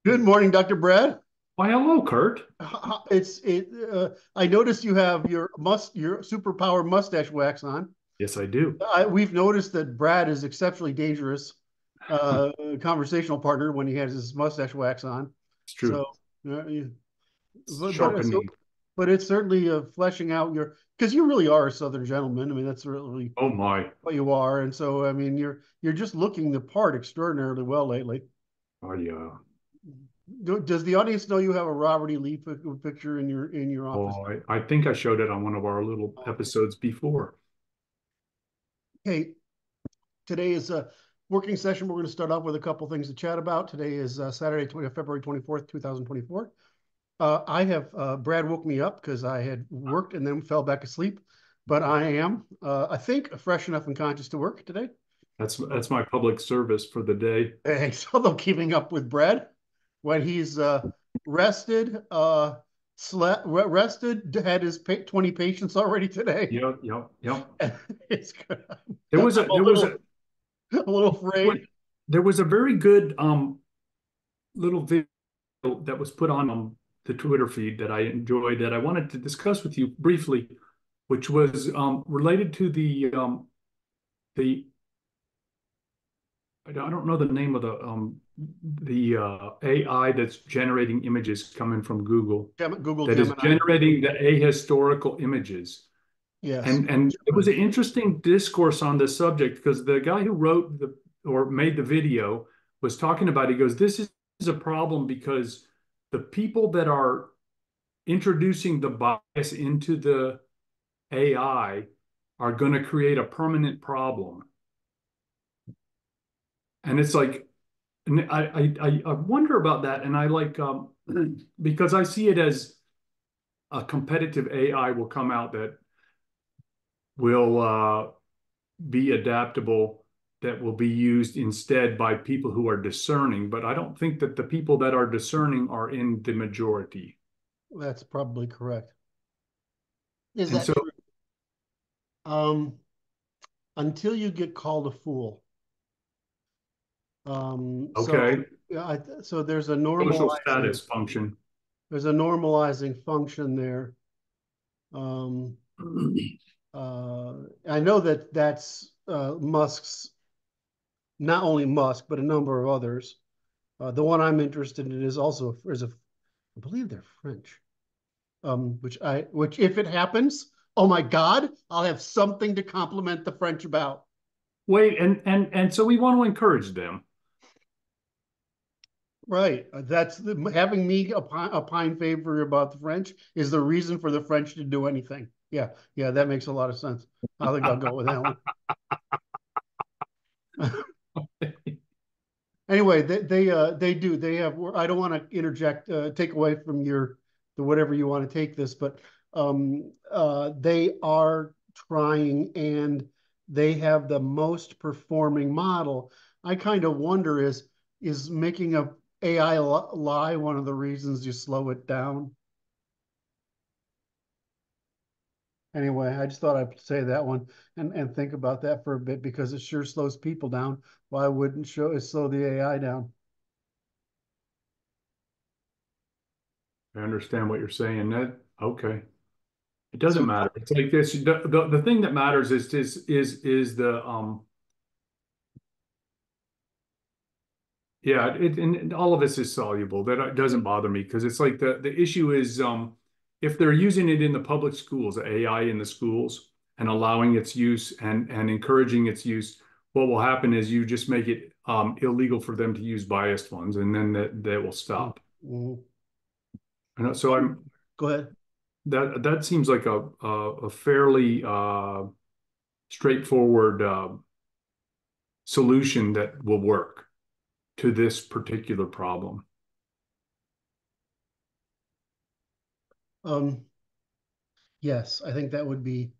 Good morning, Dr. Brad. Why, hello, Kurt. I noticed you have your superpower mustache wax on. Yes, I do. We've noticed that Brad is exceptionally dangerous uh, conversational partner when he has his mustache wax on. It's So, true. uh, you- but but so, Sharpening. but it's certainly fleshing out your because you really are a Southern gentleman. I mean, that's really Oh my. what you are, and so I mean, you're just looking the part extraordinarily well lately. Oh yeah. Does the audience know you have a Robert E. Lee picture in your office? Oh, I think I showed it on one of our little Okay. episodes before. Hey, today is a working session. We're going to start off with a couple things to chat about. Today is Saturday, February 24th, 2024. I have Brad woke me up because I had worked and then fell back asleep, but I am, I think, fresh enough and conscious to work today. That's my public service for the day. Thanks. Although keeping up with Brad when he's rested, rested, had his 20 patients already today. Yep, yep, yep. It's good. There I'm was a a there was a little afraid. there was a very good little video that was put on the Twitter feed that I enjoyed that I wanted to discuss with you briefly, which was related to the I don't know the name of the AI that's generating images coming from Google Google that is Gemini. generating the ahistorical images. Yes. And it was an interesting discourse on this subject because the guy who wrote the or made the video was talking about, he goes, this is a problem because the people that are introducing the bias into the AI are going to create a permanent problem. And it's like, and I wonder about that, and I like because I see it as a competitive AI will come out that will be adaptable, that will be used instead by people who are discerning. But I don't think that the people that are discerning are in the majority. That's probably correct. Is And that so, true? Um, until you get called a fool. So okay, yeah, so social status function. there's a normalizing function there. Um, uh, I know that that's Musk's, not only Musk, but a number of others. The one I'm interested in is also I believe they're French. Which if it happens, oh my God, I'll have something to compliment the French about. Wait, and so we want to encourage them. Right. Having me opine favor about the French is the reason for the French to do anything. Yeah, yeah, that makes a lot of sense. I think I'll go with that one. Anyway, they do. They have. I don't want to interject, take away from the whatever you want to take this, but they are trying and they have the most performing model. I kind of wonder is making a AI lie one of the reasons you slow it down? Anyway, I just thought I'd say that one and think about that for a bit because it sure slows people down. Why wouldn't slow the AI down? I understand what you're saying. That okay. It doesn't So matter. It's like this. The thing that matters is the yeah, and all of this is soluble. That doesn't bother me because it's like the issue is if they're using it in the public schools, AI in the schools, and allowing its use and encouraging its use, what will happen is you just make it illegal for them to use biased ones, and then that will stop. mm, And so I'm go ahead. that seems like a fairly straightforward solution that will work to this particular problem. Um, yes, I think that would be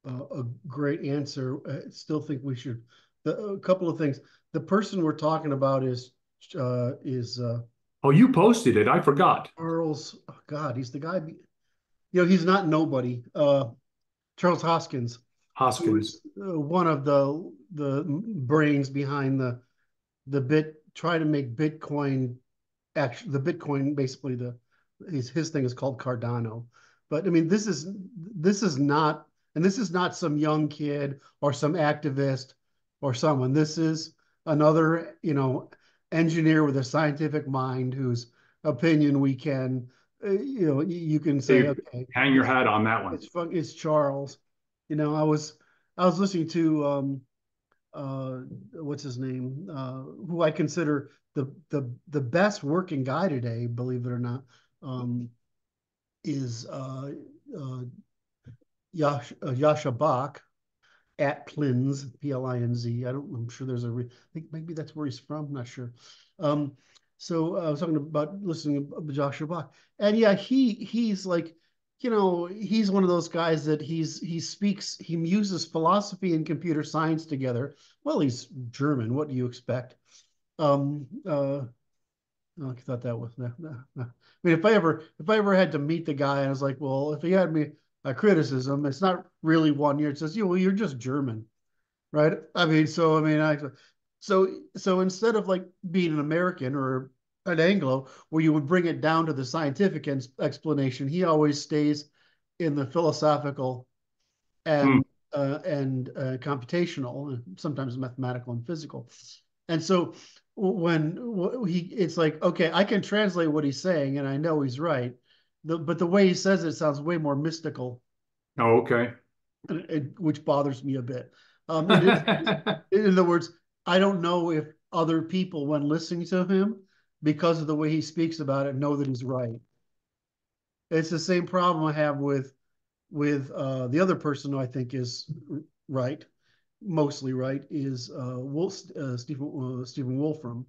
a great answer. I still think we should. A couple of things. The person we're talking about is Oh, you posted it. I forgot. Charles. Oh God, he's the guy. He's not nobody. Charles Hoskins, who is Hoskins. one of the brains behind the try to make Bitcoin actually the Bitcoin, basically his thing is called Cardano. But I mean, this is not, and this is not some young kid or some activist or someone. This is another, engineer with a scientific mind whose opinion we can, you can say, You okay, hang your hat on that one. it's Charles. I was listening to what's his name, who I consider the best working guy today, believe it or not, is uh, Yasha Bach at Plinz, Plinz. I'm sure I think maybe that's where he's from. I'm not sure. Um, so I was talking about listening to Joshua Bach, and yeah, he's like, he's one of those guys that he uses philosophy and computer science together. Well, he's German. What do you expect? Um, uh, I thought that was no, no, no. I mean, if I ever had to meet the guy, and I was like, well, if he had me a criticism, it's not really one year. It says, well, you're just German, right? So instead of like being an American or an Anglo, where you would bring it down to the scientific explanation, he always stays in the philosophical Hmm. and computational, and sometimes mathematical and physical. And so when it's like, okay, I can translate what he's saying, and I know he's right, but the way he says it sounds way more mystical, Oh, okay. which bothers me a bit. In other words, I don't know if other people, when listening to him, because of the way he speaks about it, know that he's right. It's the same problem I have with the other person who I think is right, mostly right, is Stephen Wolfram,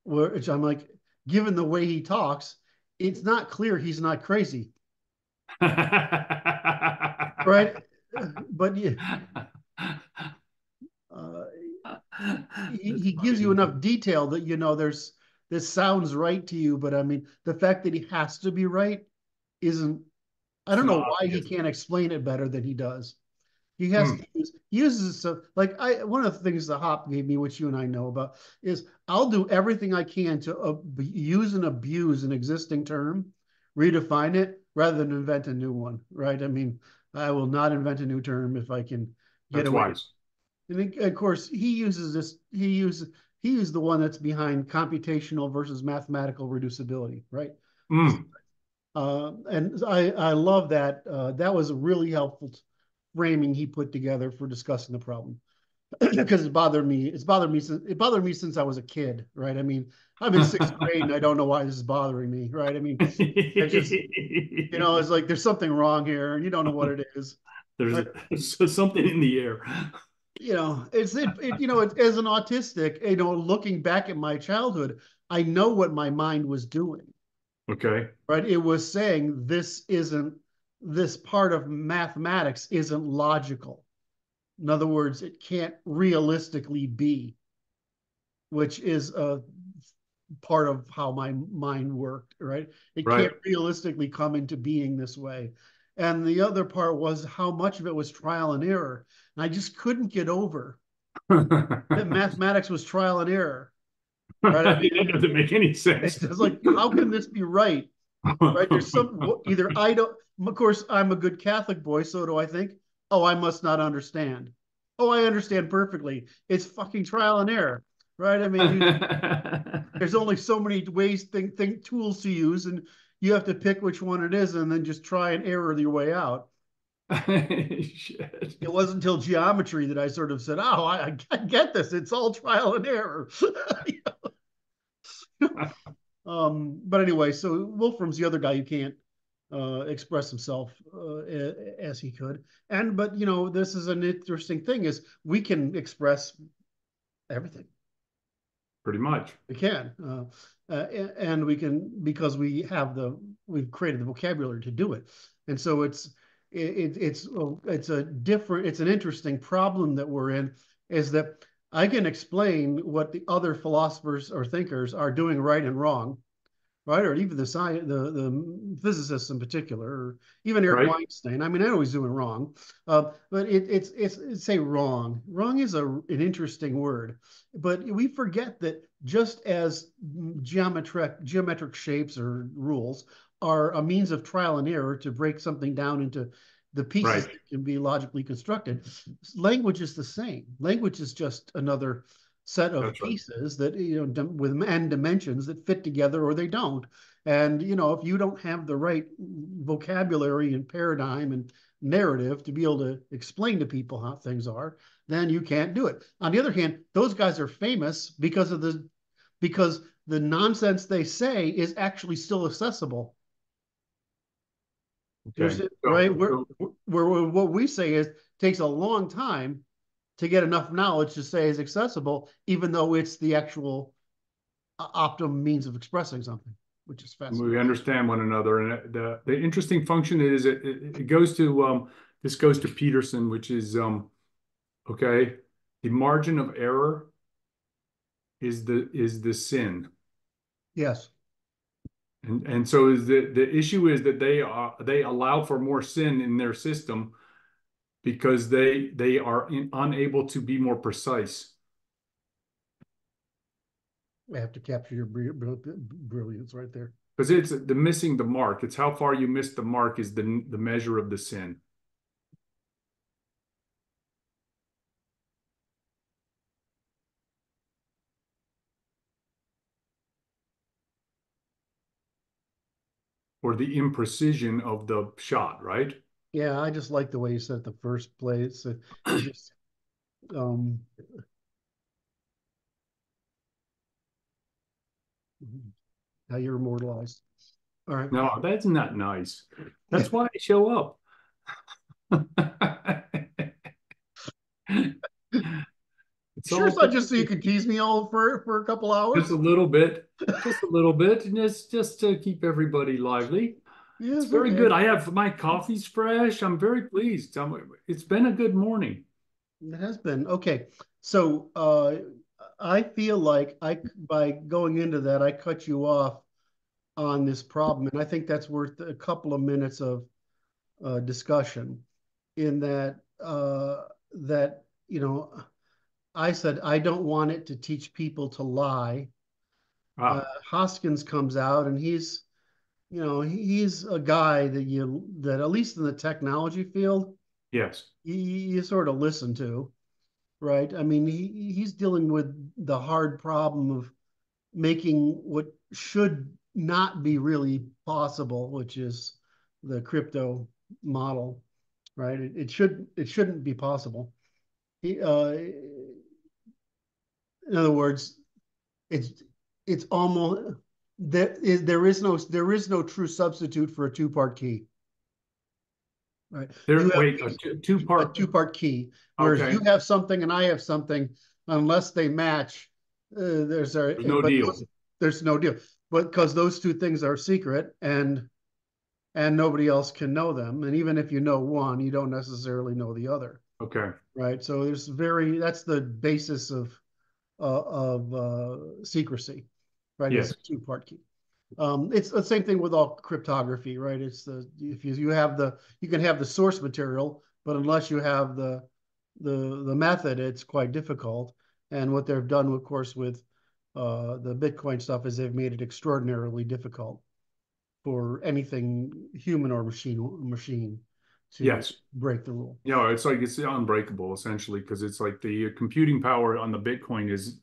which I'm like, given the way he talks, it's not clear he's not crazy, right? But yeah, uh, he gives you enough detail that there's this sounds right to you, but I mean, the fact that he has to be right isn't. I It's don't know not why he obvious. can't explain it better than he does. He has Hmm. to he uses so like I one of the things the Hop gave me, which you and I know about, is I'll do everything I can to use and abuse an existing term, redefine it rather than invent a new one. Right? I mean, I will not invent a new term if I can get That's away. wise. And of course, he uses this. He used the one that's behind computational versus mathematical reducibility. Right? Hmm. And I love that. That was a really helpful framing he put together for discussing the problem because it bothered me. It bothered me since I was a kid, right? I mean, I'm in sixth grade and I don't know why this is bothering me, right? I mean, it's just it's like there's something wrong here and you don't know what it is, There's, right? there's something in the air. As an autistic, looking back at my childhood, I know what my mind was doing, Okay. right? It was saying this part of mathematics isn't logical. In other words, it can't realistically be, which is a part of how my mind worked, right? It can't Right. realistically come into being this way. And the other part was how much of it was trial and error. And I just couldn't get over that mathematics was trial and error, right? I mean, That doesn't make any it's sense. just like, how can this be right? Right? There's either I don't, of course, I'm a good Catholic boy, so do I think, oh, I must not understand. Oh, I understand perfectly. It's fucking trial and error, right? I mean, there's only so many ways, tools to use, and you have to pick which one it is and then just try and error your way out. Shit. It wasn't until geometry that I sort of said, oh, I get this. It's all trial and error. But anyway, so Wolfram's the other guy who can't express himself as he could. But this is an interesting thing: is we can express everything. Pretty much. We can, and we can because we've created the vocabulary to do it, and so it's an interesting problem that we're in. Is that I can explain what the other philosophers or thinkers are doing right and wrong, right? Or even the physicists in particular, or even Eric Right. Weinstein. I mean, I know he's doing wrong, but it's say wrong. Wrong is an interesting word, but we forget that just as geometric shapes or rules are a means of trial and error to break something down into the pieces Right. that can be logically constructed. Language is the same. Language is just another set of That's right. pieces that with and dimensions that fit together or they don't. And if you don't have the right vocabulary and paradigm and narrative to be able to explain to people how things are, then you can't do it. On the other hand, those guys are famous because the nonsense they say is actually still accessible. Okay. Right? Where what we say is takes a long time to get enough knowledge to say is accessible, even though it's the actual optimum means of expressing something, which is fascinating. We understand one another, and the interesting function is it goes to this goes to Peterson, which is okay. The margin of error is the sin. Yes. And so is the issue is that they allow for more sin in their system because they are unable to be more precise. I have to capture your brilliance right there. Because it's the missing the mark. It's how far you miss the mark is the measure of the sin. Or the imprecision of the shot, right? Yeah, I just like the way you said it the first place. It just um how you're immortalized. All right. No, that's not nice. That's why I show up. It's Sure, all it's not just so you can tease me all for a couple just a hours. little bit, just a little bit, and just to keep everybody lively. It's Yes, very okay. good. I have my coffee's fresh. I'm very pleased. It's been a good morning. It has been. Okay. So I feel like I by going into that, I cut you off on this problem. And I think that's worth a couple of minutes of discussion in that I said I don't want it to teach people to lie. Ah, Hoskins comes out and he's a guy that at least in the technology field yes, you sort of listen to, right? I mean, he's dealing with the hard problem of making what should not be really possible, which is the crypto model, right? It shouldn't be possible. He, in other words, it's it's almost there is no true substitute for a two-part key, right? You there. have Wait, two a part. two-part key, whereas you Okay, have something and I have something, unless they match, there's no deal. there's no deal. But because those two things are secret and nobody else can know them, and even if you know one, you don't necessarily know the other, Okay, right? So that's the basis of secrecy, right? Is yes, a two-part key. It's the same thing with all cryptography, right? It's the if you have you can have the source material, but unless you have the method, it's quite difficult. And what they've done, of course, with the Bitcoin stuff is they've made it extraordinarily difficult for anything human or machine to yes. break the rule. It's like it's unbreakable essentially because it's like the computing power on the Bitcoin is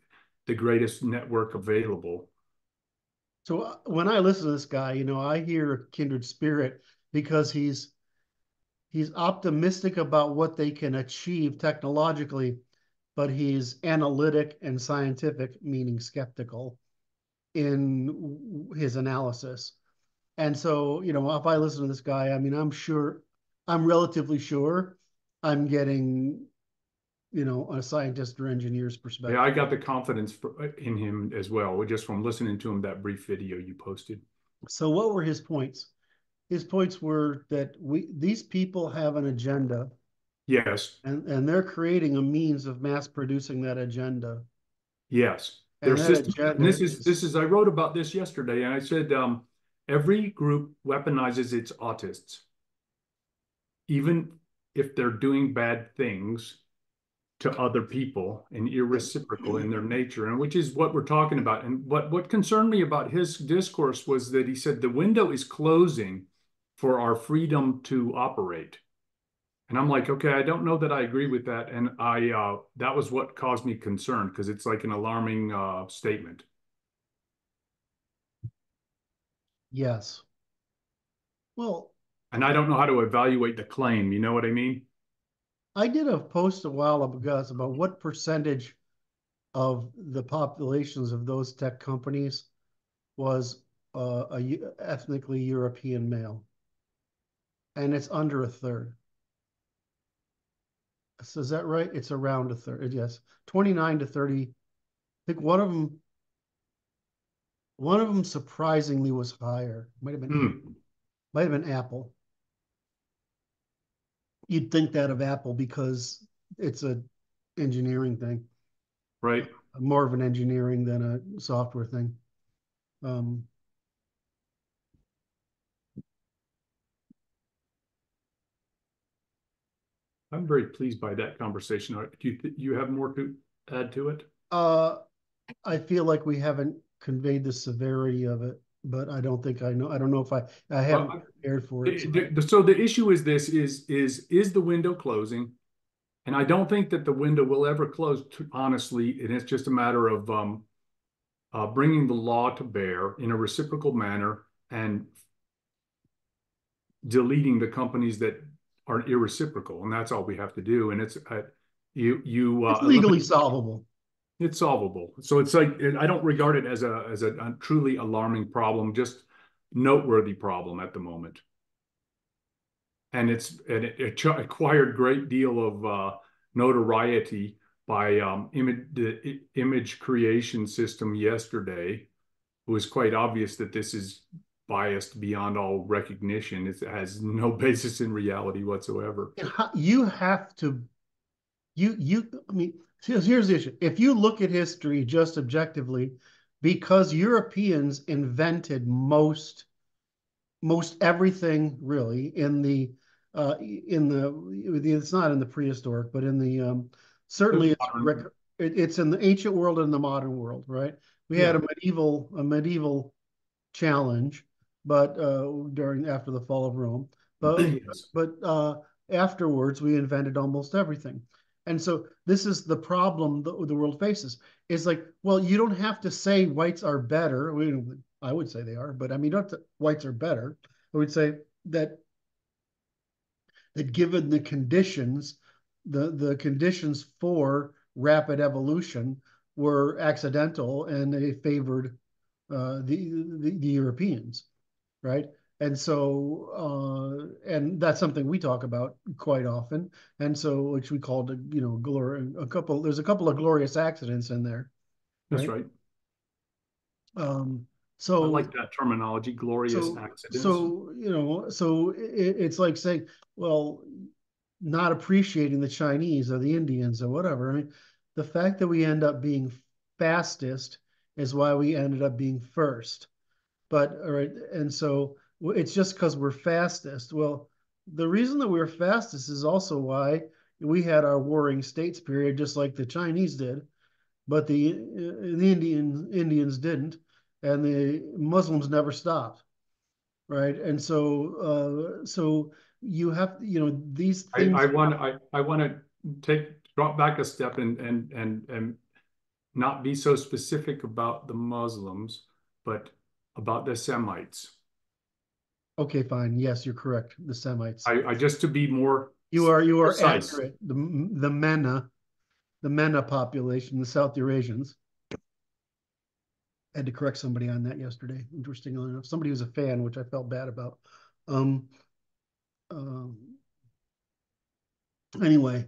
the greatest network available. So when I listen to this guy, I hear a kindred spirit because he's optimistic about what they can achieve technologically, but he's analytic and scientific, meaning skeptical in his analysis. And so, if I listen to this guy, I mean, I'm relatively sure I'm getting, a scientist or engineer's Yeah, perspective. I got the confidence in him as well, just from listening to him that brief video you posted. So what were his points? His points were that these people have an agenda Yes, and they're creating a means of mass producing that agenda. yes. Their And that system, and agenda this is I wrote about this yesterday, and I said every group weaponizes its autists, even if they're doing bad things to other people and irreciprocal in their nature, and which is what we're talking about. And what concerned me about his discourse was that he said the window is closing for our freedom to operate. And I'm like, okay, I don't know that I agree with that. And that was what caused me concern, because it's like an alarming statement. yes. Well, And I don't know how to evaluate the claim. You know what I mean? I did a post a while ago about what percentage of the populations of those tech companies was ethnically European male, and it's under a third. So is that right? It's around a third. Yes, 29 to 30. I think one of them surprisingly was higher. Might have been Apple. You'd think that of Apple because it's a engineering thing, Right. more of an engineering than a software thing. Um, I'm very pleased by that conversation. Do you have more to add to it? uh, I feel like we haven't conveyed the severity of it, but I don't think I know. I don't know if I haven't Well, prepared for it. so the issue is this: is the window closing? And I don't think that the window will ever close, honestly. And it's just a matter of bringing the law to bear in a reciprocal manner and deleting the companies that are irreciprocal. And that's all we have to do. And it's It's legally solvable. it's solvable. So it's like I don't regard it as a truly alarming problem, just noteworthy problem at the moment. And it acquired great deal of notoriety by the image creation system yesterday. It was quite obvious that this is biased beyond all recognition. It has no basis in reality whatsoever. You have to I mean, here's the issue. If you look at history just objectively, because Europeans invented most everything really in the it's not in the prehistoric, but in the certainly it's in the ancient world and the modern world, right? We had Yeah. a medieval challenge, but during after the fall of Rome, but Yes. afterwards we invented almost everything. And so this is the problem the world faces. Is like, well, you don't have to say whites are better. I would say they are, but I mean, not that whites are better. I would say that given the conditions, the conditions for rapid evolution were accidental and they favored the Europeans, right? And so, and that's something we talk about quite often. And so, which we called, there's a couple of glorious accidents in there, That's right? right. Um, I so like that terminology, glorious accidents. it's like saying, well, not appreciating the Chinese or the Indians or whatever. I mean, the fact that we end up being fastest is why we ended up being first. But all right, and so it's just because we're fastest. Well, the reason that we're fastest is also why we had our warring states period, just like the Chinese did, but the Indians didn't, and the Muslims never stopped, right? And so you have, these things. I want to drop back a step and not be so specific about the Muslims, but about the Semites. Okay, fine. Yes, you're correct. The Semites. I just to be more You are precise. accurate. The MENA population, the South Eurasians. I had to correct somebody on that yesterday. Interestingly enough, somebody who's a fan, which I felt bad about. Um, um, anyway,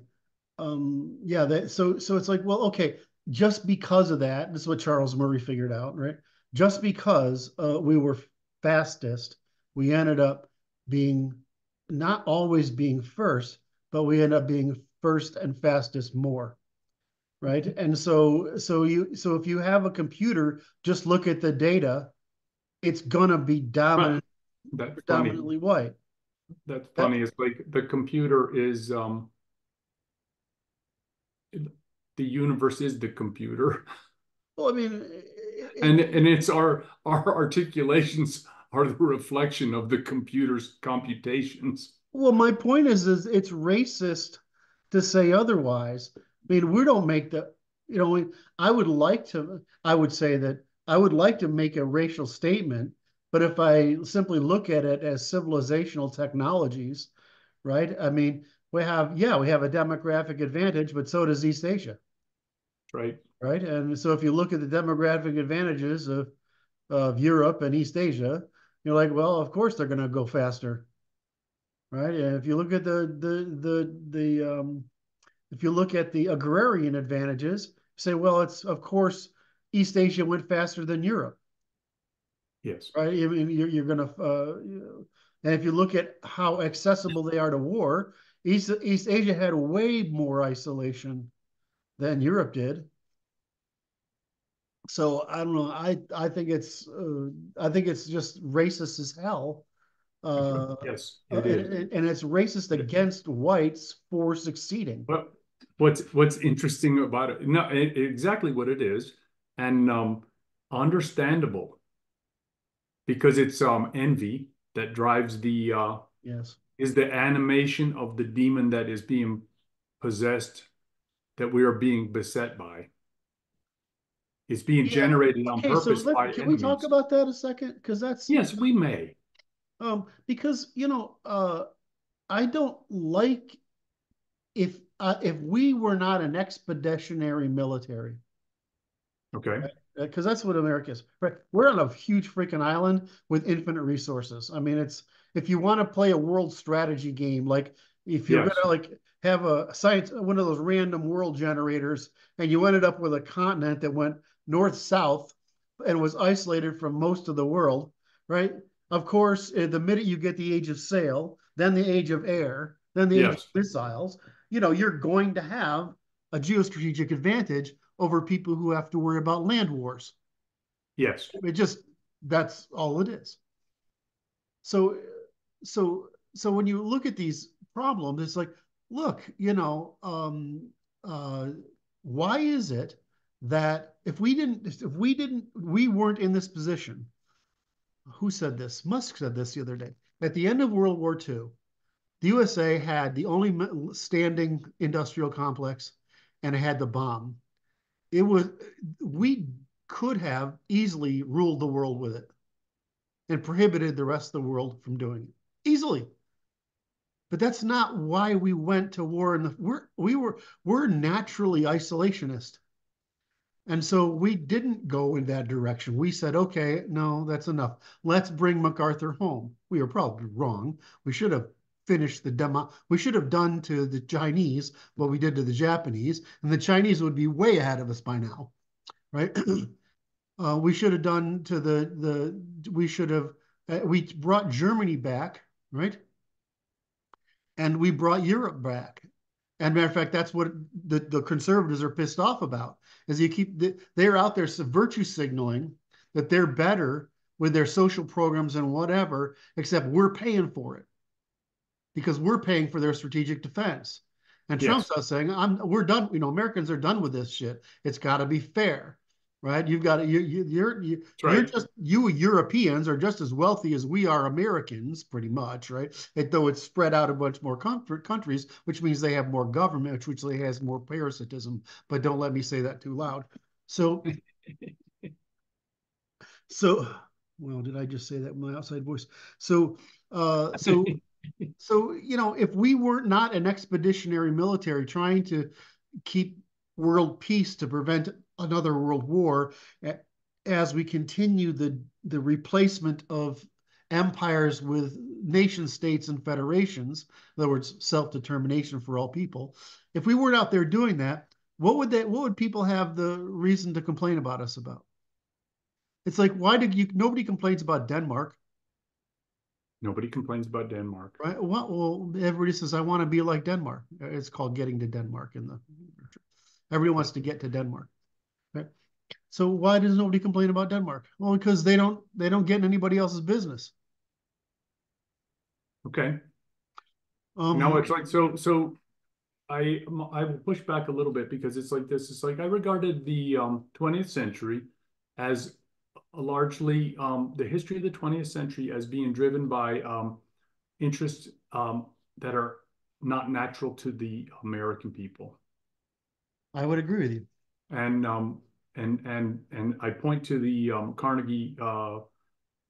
yeah. So it's like, well, okay, just because of that, this is what Charles Murray figured out, right? Just because we were fastest, we ended up being not always being first, but we ended up being first and fastest more. right? And so if you have a computer, just look at the data, it's gonna be Right. That's funny. predominantly white. That's That, funny. It's like the computer is the universe is the computer. well, I mean, And it's our articulations are the reflection of the computer's computations. well, my point is it's racist to say otherwise. I mean, we don't make the, you know, I would say that I would like to make a racial statement, but if I simply look at it as civilizational technologies, right? I mean, we have a demographic advantage, but so does East Asia, Right? right? And so if you look at the demographic advantages of Europe and East Asia, you're like, well, of course they're going to go faster, right? And if you look at if you look at the agrarian advantages, say, well, it's of course East Asia went faster than Europe, Yes. right? I mean, you're going to, and if you look at how accessible they are to war, East Asia had way more isolation than Europe did. So I don't know. I think it's just racist as hell, Yes, it is. and it's racist against whites for succeeding. But what's interesting about it? No, exactly what it is, and understandable because it's envy that drives the Yes. is the animation of the demon that is being possessed, that we are being beset by. It's being Yeah. generated on Okay. So purpose by can we talk enemies. about that a second? Because that's Yes, we may. because I don't like if we were not an expeditionary military, Okay. right? Because that's what America is. Right? We're on a huge freaking island with infinite resources. I mean, it's if you want to play a world strategy game, like if you're Yes. gonna like have a science one of those random world generators, and you ended up with a continent that went north south and was isolated from most of the world, right? Of course, the minute you get the age of sail, then the age of air, then the age of Yes. missiles, you're going to have a geostrategic advantage over people who have to worry about land wars. Yes. It just that's all it is. So so when you look at these problems, it's like, look, uh, why is it that we weren't in this position? Who said this? Musk said this the other day. At the end of World War II, the USA had the only standing industrial complex, and it had the bomb. It was we could have easily ruled the world with it and prohibited the rest of the world from doing it easily. But that's not why we went to war. We're naturally isolationist, and so we didn't go in that direction. We said, okay, no, that's enough. Let's bring MacArthur home. We were probably wrong. We should have finished the demo. We should have done to the Chinese what we did to the Japanese, and the Chinese would be way ahead of us by now, right? We should have done to we should have we brought Germany back, right? And we brought Europe back. And matter of fact, that's what the conservatives are pissed off about. Is they're out there virtue signaling that they're better with their social programs and whatever, except we're paying for it because we're paying for their strategic defense. And Trump's Yes. out saying, we're done. Americans are done with this shit. It's got to be fair, right? You've got to, That's right. you Europeans are just as wealthy as we are Americans, pretty much, right? Though it's spread out a bunch more countries, which means they have more government, which has more parasitism. But don't let me say that too loud. So, so, well, did I just say that in my outside voice? So, uh, so if we were not an expeditionary military trying to keep world peace to prevent another world war, as we continue the replacement of empires with nation states and federations, in other words, self-determination for all people, if we weren't out there doing that, what would people have the reason to complain about us about? It's like, why did you nobody complains about Denmark? Nobody complains about Denmark. Right. Well, everybody says, I want to be like Denmark. It's called getting to Denmark in the literature. Everybody wants to get to Denmark. Right? So why does nobody complain about Denmark? Well, because they don't get in anybody else's business. Okay. No, Um, it's like I will push back a little bit because it's like this. It's like I regarded the 20th century as largely the history of the 20th century as being driven by interests that are not natural to the American people. I would agree with you. And and I point to the Carnegie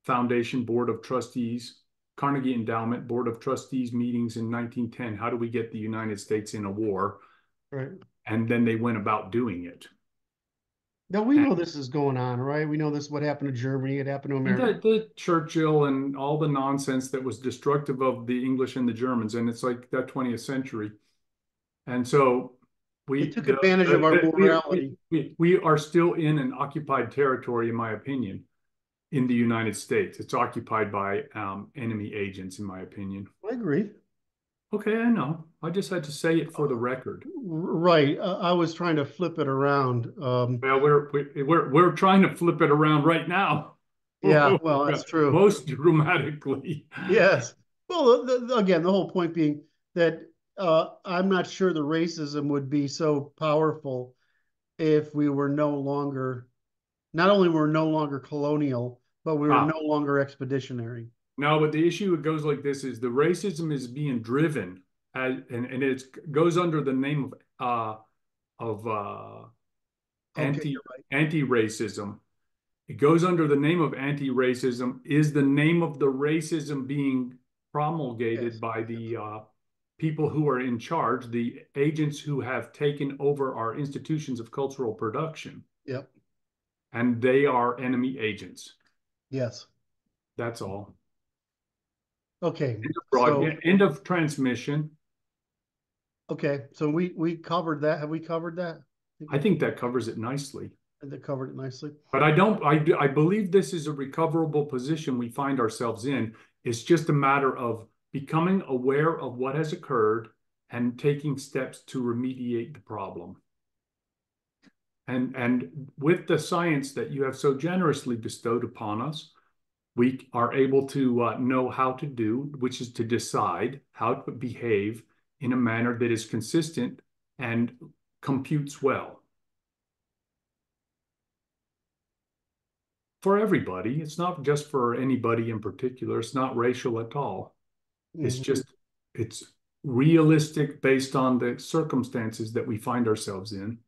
Foundation Board of Trustees, Carnegie Endowment Board of Trustees meetings in 1910. How do we get the United States in a war? Right. And then they went about doing it. Now we And, know this is going on, right? We know this what happened to Germany, it happened to and America. the Churchill and all the nonsense that was destructive of the English and the Germans, and it's like that 20th century. And so They took advantage of our morality. we are still in an occupied territory, in my opinion, in the United States. It's occupied by enemy agents, in my opinion. I agree. Okay, I know. I just had to say it for the record. Right. I was trying to flip it around. Well, we're trying to flip it around right now, Yeah, well, that's true. most dramatically. Yes. Well, again, the whole point being that I'm not sure the racism would be so powerful if we were no longer, not only were no longer colonial, but we were Ah, no longer expeditionary. no, but the issue it goes like this is the racism is being driven and it goes under the name of Okay, anti you're right. anti-racism. It goes under the name of anti-racism. Is the name of the racism being promulgated Yes. by the people who are in charge, the agents who have taken over our institutions of cultural production, Yep. and they are enemy agents. Yes. That's all. Okay. End of So, end of transmission. okay. So we covered that. Have we covered that? I think that covers it nicely. That covered it nicely. But I don't, I believe this is a recoverable position we find ourselves in. It's just a matter of becoming aware of what has occurred and taking steps to remediate the problem. And with the science that you have so generously bestowed upon us, we are able to know how to do, which is to decide how to behave in a manner that is consistent and computes well. For everybody. It's not just for anybody in particular. It's not racial at all. It's Mhm. just, it's realistic based on the circumstances that we find ourselves in.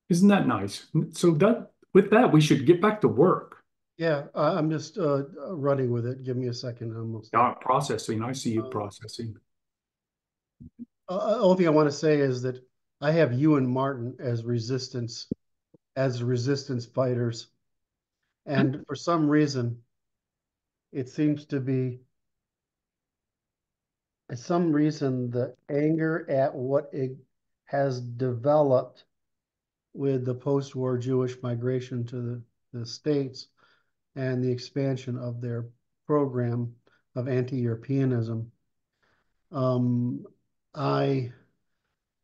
Isn't that nice? So that with that, we should get back to work. Yeah, I'm just running with it. Give me a second. I'm almost there. Processing. I see you Um, processing. only thing I want to say is that I have you and Martin as resistance fighters, and for some reason, it seems to be some reason the anger at what it has developed with the post-war Jewish migration to the States and the expansion of their program of anti-Europeanism. Um, I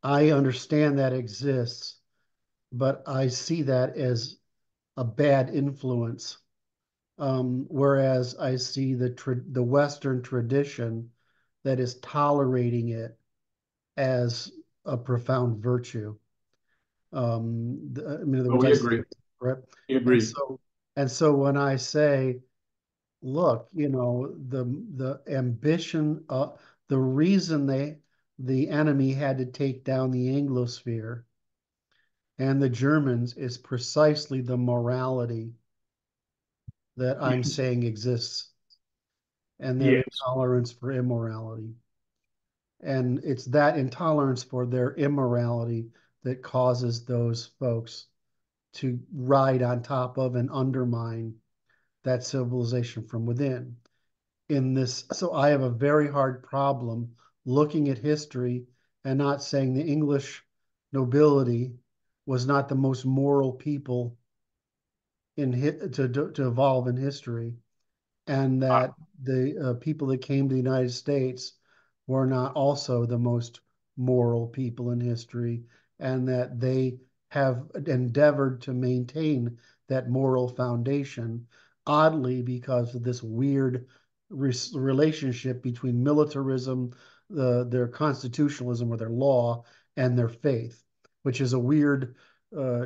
I understand that exists, but I see that as a bad influence. Whereas I see the Western tradition that is tolerating it as a profound virtue. In other Oh, words, we I see, agree. right? We And agree. so and so when I say, look, the ambition, the reason the enemy had to take down the Anglosphere and the Germans is precisely the morality that I'm Yes. saying exists and their Yes. intolerance for immorality. And it's that intolerance for their immorality that causes those folks to ride on top of and undermine that civilization from within. So I have a very hard problem looking at history and not saying the English nobility was not the most moral people to evolve in history, and that the people that came to the United States were not also the most moral people in history, and that they have endeavored to maintain that moral foundation, oddly, because of this weird relationship between militarism, their constitutionalism or their law, and their faith, which is a weird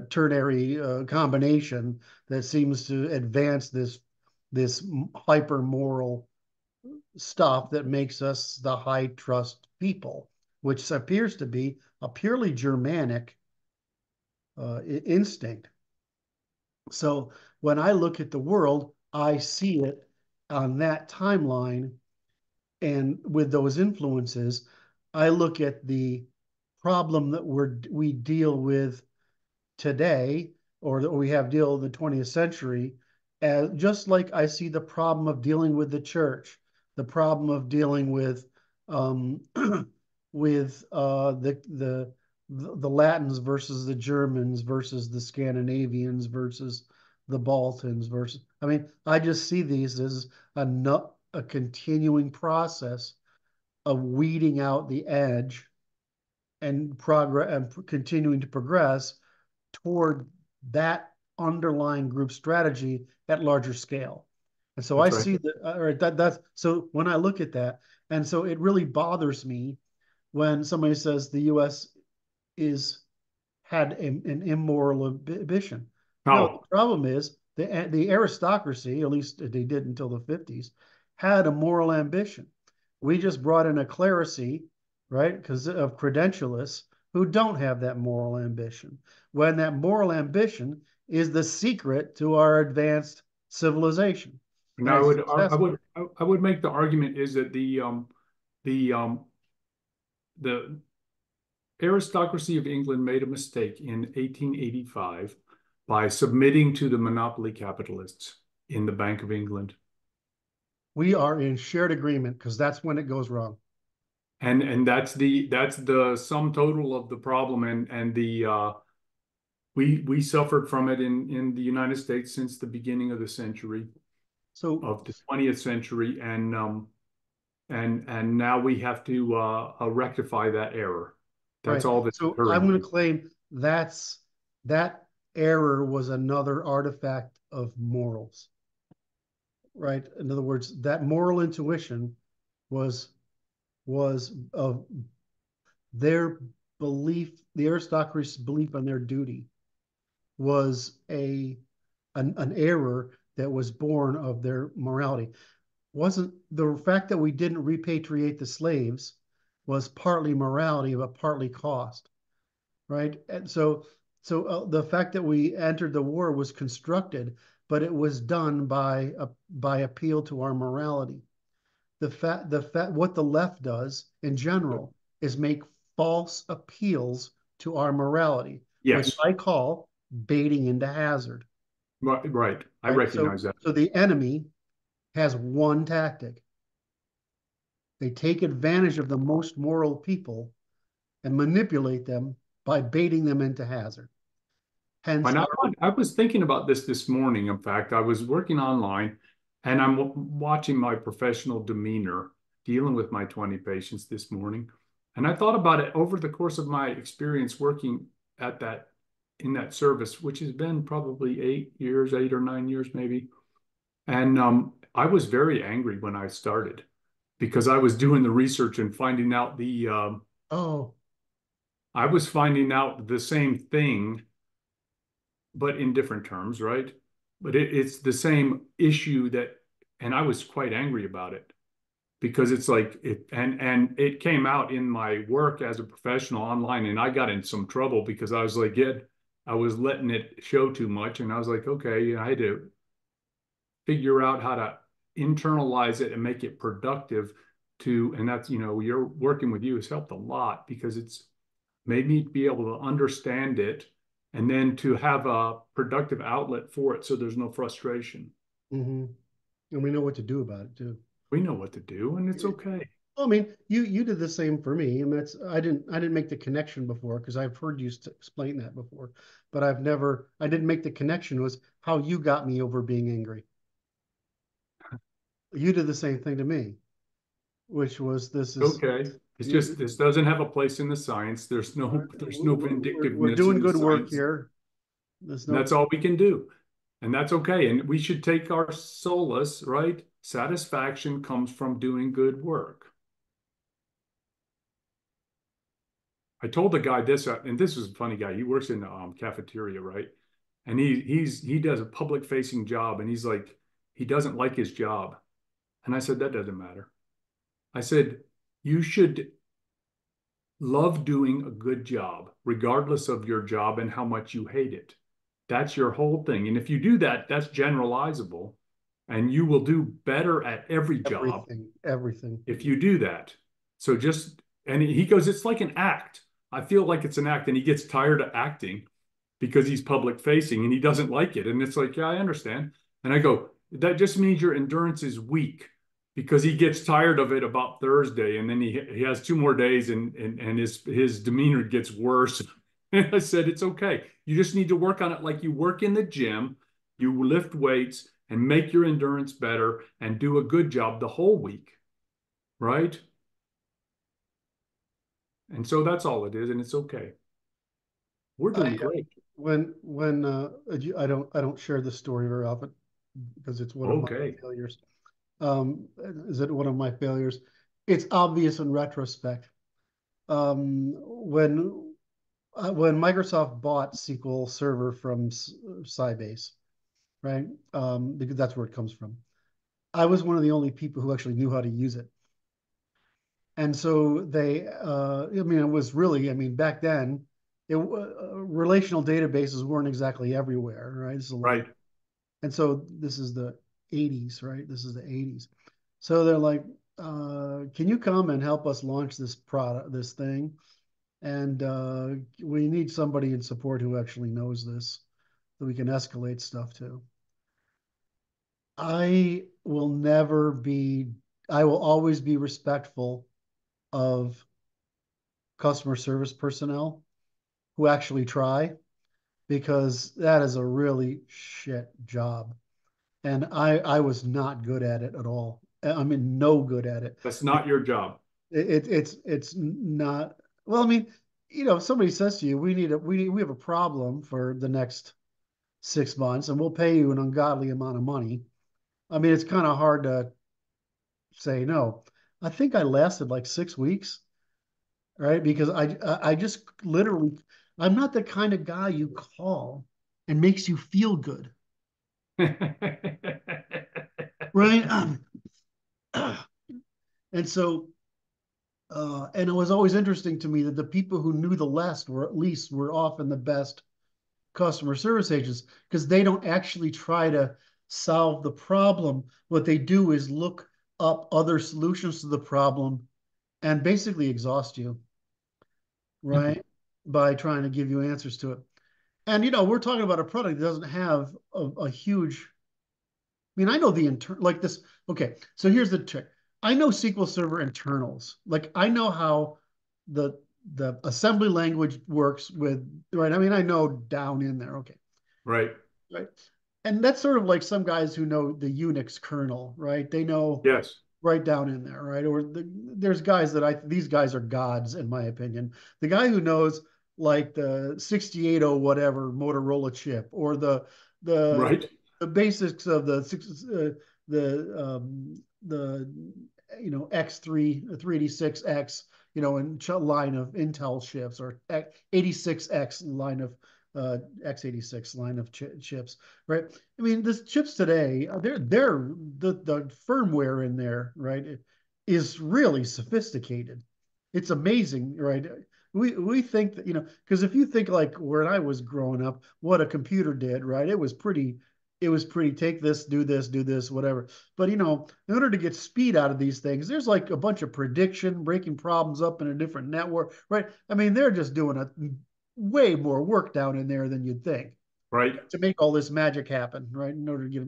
ternary combination that seems to advance this hyper moral stuff that makes us the high trust people, which appears to be a purely Germanic instinct. So when I look at the world, I see it on that timeline, and with those influences, I look at the problem that we deal with today, or that we have deal in the 20th century, as just like I see the problem of dealing with the church, the problem of dealing with um, with the Latins versus the Germans versus the Scandinavians versus the Baltans versus. I mean, I just see these as a continuing process of weeding out the edge and progress and continuing to progress toward that underlying group strategy at larger scale. And so I That's right. see that, or that's so when I look at that, and so it really bothers me when somebody says the U.S. is had an immoral ambition. No, the Oh, problem is the aristocracy, at least they did until the 50s, had a moral ambition. We just brought in a clerisy, right, because of credentialists who don't have that moral ambition. When that moral ambition is the secret to our advanced civilization. And now it's successful. I would make the argument is that the the aristocracy of England made a mistake in 1885 by submitting to the monopoly capitalists in the Bank of England. We are in shared agreement because that's when it goes wrong. And that's the sum total of the problem, and the we suffered from it in the United States since the beginning of the century, So of the 20th century, and now we have to rectify that error. That's right. all that's So I'm occurring. going to claim that error was another artifact of morals, right? In other words, that moral intuition was of their belief, the aristocracy's belief on their duty was an error that was born of their morality. Wasn't the fact that we didn't repatriate the slaves was partly morality, but partly cost, right? And so the fact that we entered the war was constructed, but it was done by appeal to our morality. The fact what the left does in general is make false appeals to our morality, which Yes, I call baiting into hazard. right. I Right. So recognize that. so the enemy has one tactic. They take advantage of the most moral people and manipulate them by baiting them into hazard. Hence, And I was thinking about this morning. In fact, I was working online and I'm watching my professional demeanor dealing with my 20 patients this morning. And I thought about it over the course of my experience working at that in that service, which has been probably 8 years, 8 or 9 years maybe. And I was very angry when I started because I was doing the research and finding out oh, I was finding out the same thing but in different terms, right? But it's the same issue that, and I was quite angry about it because it's like it, and it came out in my work as a professional online, and I got in some trouble because I was like, yeah, I was letting it show too much, and I was like, okay, I had to figure out how to internalize it and make it productive to, and that's you're working with you has helped a lot because it's made me be able to understand it and then to have a productive outlet for it so there's no frustration. mm-hmm. And we know what to do about it too. We know what to do and it's okay. Well, I mean, you did the same for me, and that's I didn't make the connection before because I've heard you explain that before, but I didn't make the connection was how you got me over being angry. You did the same thing to me, which was this is Okay. It's just, you, this doesn't have a place in the science. There's no we're vindictiveness doing in the good work science. here. There's And no that's all we can do. And that's okay. And we should take our solace, right? Satisfaction comes from doing good work. I told the guy this, and this was a funny guy. He works in the cafeteria, right? And he does a public facing job, and he's like, he doesn't like his job. And I said, that doesn't matter. I said, you should love doing a good job, regardless of your job and how much you hate it. That's your whole thing. And if you do that, that's generalizable, and you will do better at every job everything. if you do that. So just, and he goes, it's like an act. I feel like it's an act. And he gets tired of acting because he's public facing and he doesn't like it. And it's like, yeah, I understand. And I go, that just means your endurance is weak because he gets tired of it about Thursday. And then he has 2 more days and his demeanor gets worse. And I said, it's okay. You just need to work on it like you work in the gym. You lift weights and make your endurance better and do a good job the whole week. Right? And so that's all it is, and it's okay. We're doing I great. when I don't share this story very often because it's one of my Okay. failures. Is it one of my failures? It's obvious in retrospect. When Microsoft bought SQL Server from Sybase, right? Because that's where it comes from. I was one of the only people who actually knew how to use it. And so I mean, it was really, I mean, back then, relational databases weren't exactly everywhere, right? This is a long, Right. and so this is the 80s, right? This is the 80s. So they're like, can you come and help us launch this product, this thing? And we need somebody in support who actually knows this that we can escalate stuff to. I will never be, I will always be respectful of customer service personnel who actually try because that is a really shit job. And I was not good at it at all. I mean, no good at it. That's not your job. It's not, well, I mean, you know, if somebody says to you, we have a problem for the next 6 months and we'll pay you an ungodly amount of money. I mean, it's kind of hard to say no. I think I lasted like 6 weeks, right? Because I just literally, I'm not the kind of guy you call and makes you feel good, right? And so, and it was always interesting to me that the people who knew the less were at least were often the best customer service agents because they don't actually try to solve the problem. What they do is look up other solutions to the problem and basically exhaust you, right? By trying to give you answers to it. And, you know, we're talking about a product that doesn't have a huge, I mean, I know the like this. Okay. So here's the trick. I know SQL Server internals. Like I know how the, the assembly language works with, right? I mean, I know down in there. Okay. Right. Right. And that's sort of like some guys who know the Unix kernel, right? They know Yes. right down in there, right? Or there's guys that these guys are gods in my opinion. The guy who knows like the 68 oh whatever Motorola chip or the Right. the basics of the you know X3 386X you know and line of Intel chips or 86X line of x86 line of chips, right? I mean, the chips today, they're the firmware in there, right, is really sophisticated. It's amazing, right? We think that, you know, because if you think like where I was growing up, what a computer did, right? It was pretty take this, do this, whatever. But you know, in order to get speed out of these things, there's like a bunch of prediction, breaking problems up in a different network, right? I mean, they're just doing a way more work down in there than you'd think Right. to make all this magic happen, right? In order to get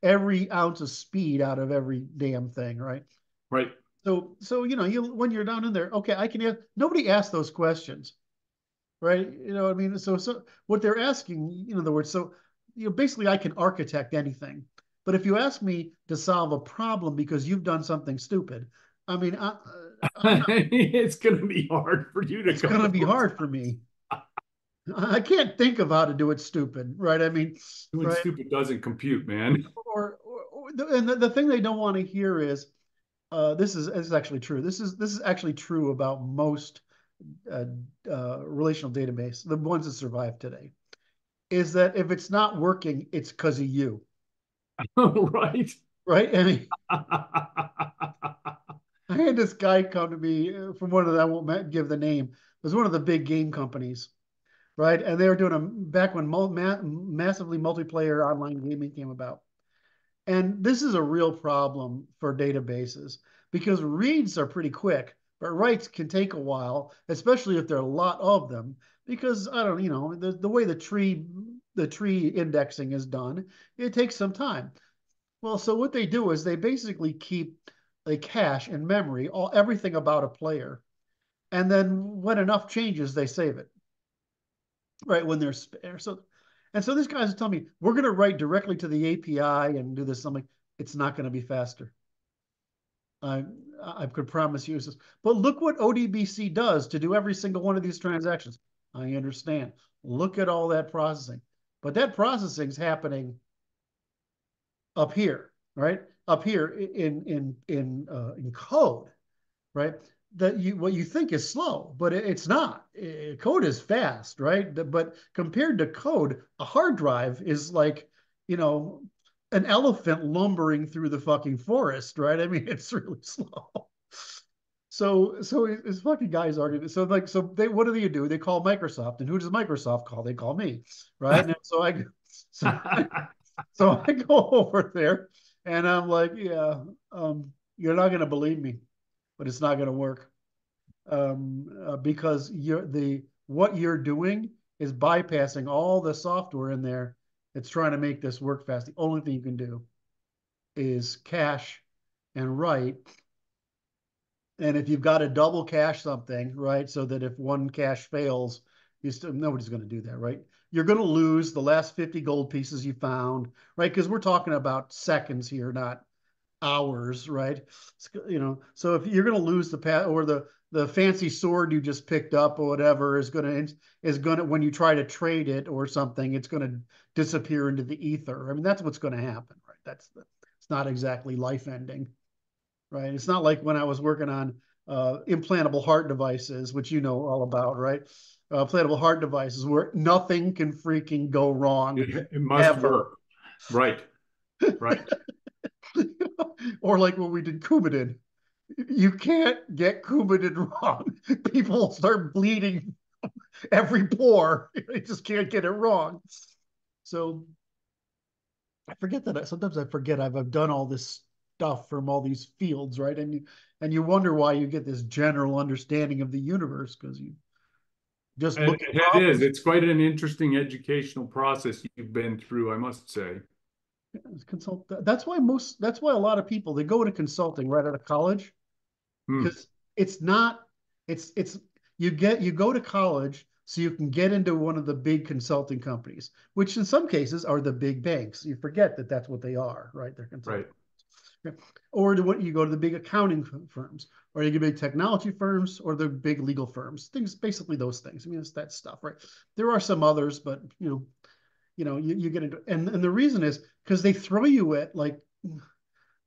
every ounce of speed out of every damn thing, right? Right. So you know, when you're down in there, okay, I can nobody asks those questions, right? You know what I mean? So what they're asking, in other words, so you know, basically I can architect anything. But if you ask me to solve a problem because you've done something stupid, I mean, It's going to be hard for you to it's come going to up be with. hard for me. I can't think of how to do it stupid, right? I mean, Doing right? stupid doesn't compute, man. And the thing they don't want to hear is this is actually true. This is actually true about most uh, relational database, the ones that survive today, is that if it's not working, it's because of you, Right? right? I mean, I had this guy come to me from one of the, I won't give the name, it was one of the big game companies, right? And they were doing a back when massively multiplayer online gaming came about. And this is a real problem for databases because reads are pretty quick, but writes can take a while, especially if there are a lot of them. Because I don't, the way the tree indexing is done, it takes some time. Well, so what they do is they basically keep a cache in memory, everything about a player, and then when enough changes, they save it, right? When they're spare. So this guy's telling me we're going to write directly to the API and do this. I'm like, it's not going to be faster. I I could promise you this. But look what ODBC does to do every single one of these transactions. I understand. Look at all that processing. But that processing is happening up here, right? Up here in code, right? That you what you think is slow, but it's not. Code is fast, right? But compared to code, a hard drive is like, you know, an elephant lumbering through the fucking forest, right? I mean, it's really slow. So this fucking guy's arguing. So they what do? They call Microsoft, and who does Microsoft call? They call me, right? And so so I go over there, and I'm like, yeah, you're not gonna believe me, but it's not gonna work because what you're doing is bypassing all the software in there. It's trying to make this work fast. The only thing you can do is cache and write, and if you've got to double cache something, right, so that if one cache fails, nobody's going to do that, right? You're going to lose the last 50 gold pieces you found, right? Because we're talking about seconds here, not hours, right? So if you're going to lose the path or the fancy sword you just picked up or whatever is going to when you try to trade it or something, it's going to disappear into the ether. I mean, that's what's going to happen, right? It's not exactly life ending, right? It's not like when I was working on implantable heart devices, which you know all about, right? Implantable heart devices where nothing can freaking go wrong It must ever. work. Right. Right. Or like when we did Coumadin. You can't get Coumadin wrong. People will start bleeding every pore. They just can't get it wrong. So I forget that. Sometimes I forget I've done all this stuff from all these fields, right? And you wonder why you get this general understanding of the universe because you just look at It is. problems. It's quite an interesting educational process you've been through, I must say. Consult. That's why a lot of people they go into consulting right out of college Hmm. because it's not it's you go to college so you can get into one of the big consulting companies, which in some cases are the big banks. You forget that that's what they are, right? They're Right. consulting. Or what you go to the big accounting firms, or you get big technology firms, or the big legal firms. Things basically those things. I mean, it's that stuff, right? There are some others, but you get into and the reason is because they throw you at like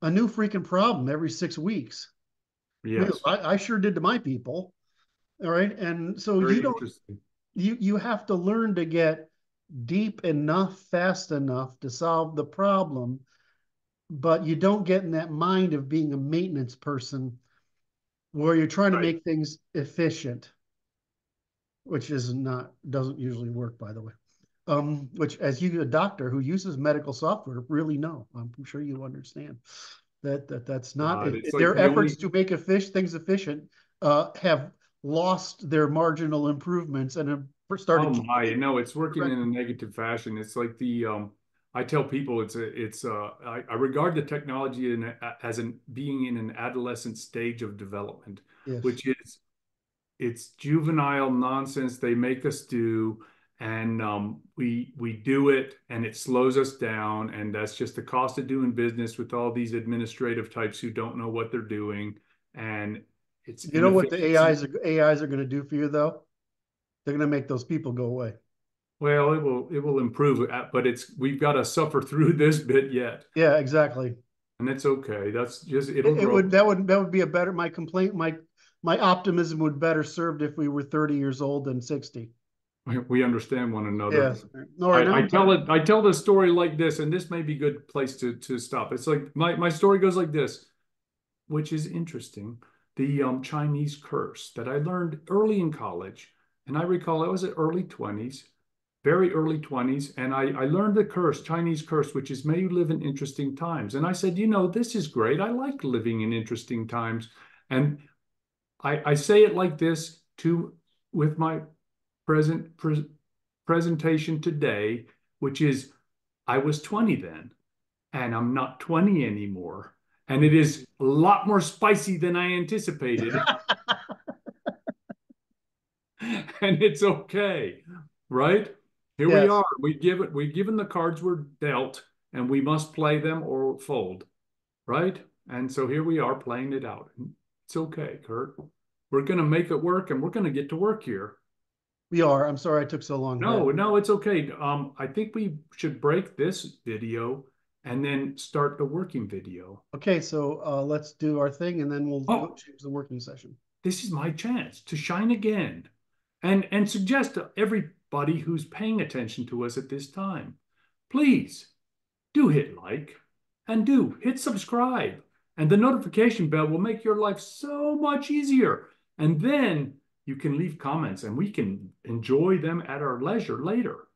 a new freaking problem every 6 weeks. Yes. I sure did to my people. All right. And so you Very don't interesting. you have to learn to get deep enough, fast enough to solve the problem, but you don't get in that mind of being a maintenance person where you're trying to Right. make things efficient, which is not doesn't usually work, by the way. Which as you a doctor who uses medical software really know. I'm sure you understand that's not God, it's like their the efforts only. to make things efficient have lost their marginal improvements and have Oh started my, no, it's working in correct. a negative fashion. It's like I tell people I regard the technology as an being in an adolescent stage of development, Yes. which is it's juvenile nonsense they make us do, and we do it, and it slows us down, and that's just the cost of doing business with all these administrative types who don't know what they're doing, and it's You know what the inefficiency. AIs are going to do for you though? They're going to make those people go away. Well, it will improve, but we've got to suffer through this bit yet, Yeah, exactly. and it's okay. That's just it'll It grow. would that would be a better my complaint my optimism would better served if we were 30 years old than 60. We understand one another. Yes. All right, now I tell the story like this, and this may be a good place to stop. It's like my story goes like this, which is interesting. The Chinese curse that I learned early in college, and I recall I was at early 20s, very early 20s, and I learned the curse, Chinese curse, which is may you live in interesting times. And I said, this is great. I like living in interesting times. And I say it like this to with my present presentation today, which is I was 20 then, and I'm not 20 anymore. And it is a lot more spicy than I anticipated. And it's okay, right? Here we yes. are. We've given the cards we're dealt, and we must play them or fold, right? And so here we are playing it out. It's okay, Kurt. We're going to make it work, and we're going to get to work here. We are. I'm sorry I took so long. No, it's okay. I think we should break this video and then start the working video. Okay, so let's do our thing and then we'll go Oh, change the working session. this is my chance to shine again and suggest to everybody who's paying attention to us at this time, please do hit like and do hit subscribe. And the notification bell will make your life so much easier. And then you can leave comments and we can enjoy them at our leisure later.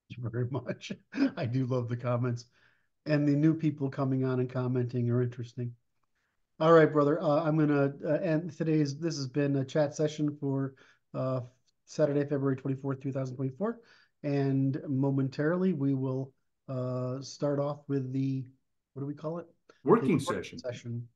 Thank you very much. I do love the comments, and the new people coming on and commenting are interesting. All right, brother. I'm gonna end today's. This has been a chat session for uh, Saturday, February 24th, 2024, and momentarily we will start off with the what do we call it? The Working working session. session.